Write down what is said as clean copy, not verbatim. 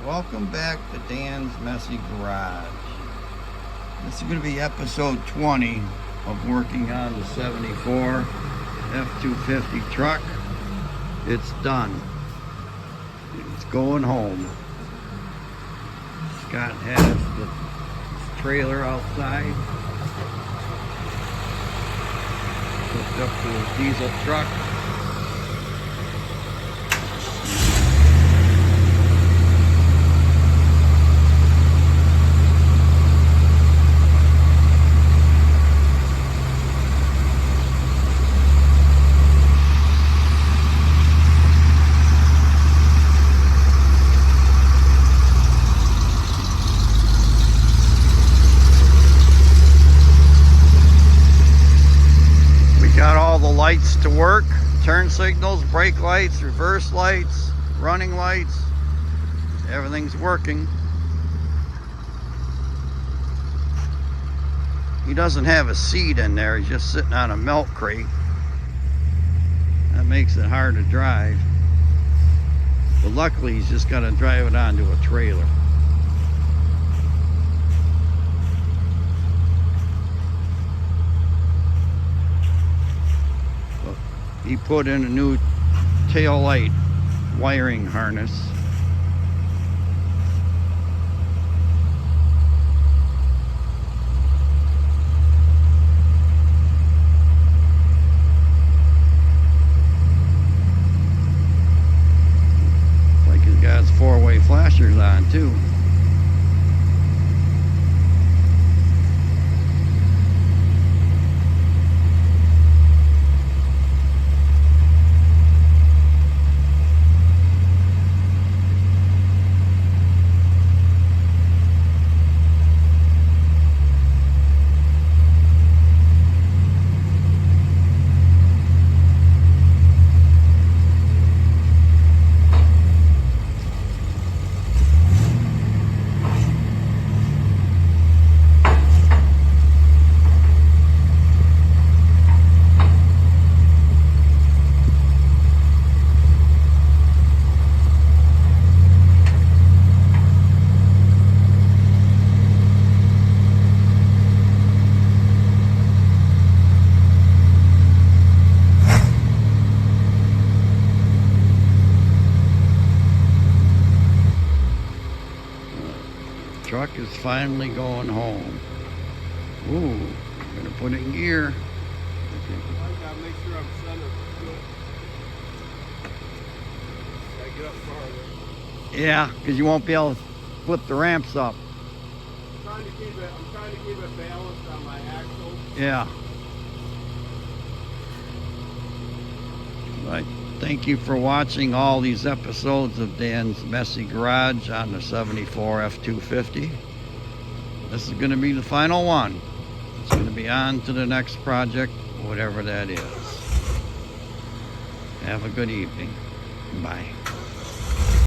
Welcome back to Dan's Messy Garage. This is going to be episode 20 of working on the 74 F250 truck. It's done. It's going home. Scott has the trailer outside, hooked up to his diesel truck. Got all the lights to work, turn signals, brake lights, reverse lights, running lights, everything's working. He doesn't have a seat in there, he's just sitting on a milk crate. That makes it hard to drive. But luckily he's just got to drive it onto a trailer. He put in a new tail light wiring harness. Like he's got his four-way flashers on too. Truck is finally going home. Ooh, I'm gonna put it in gear. I gotta make sure I'm centered good. Gotta get up farther. Yeah, because you won't be able to flip the ramps up. I'm trying to keep it balanced on my axle. Yeah. Right. Thank you for watching all these episodes of Dan's Messy Garage on the 74 F250. This is going to be the final one. It's going to be on to the next project, whatever that is. Have a good evening. Bye.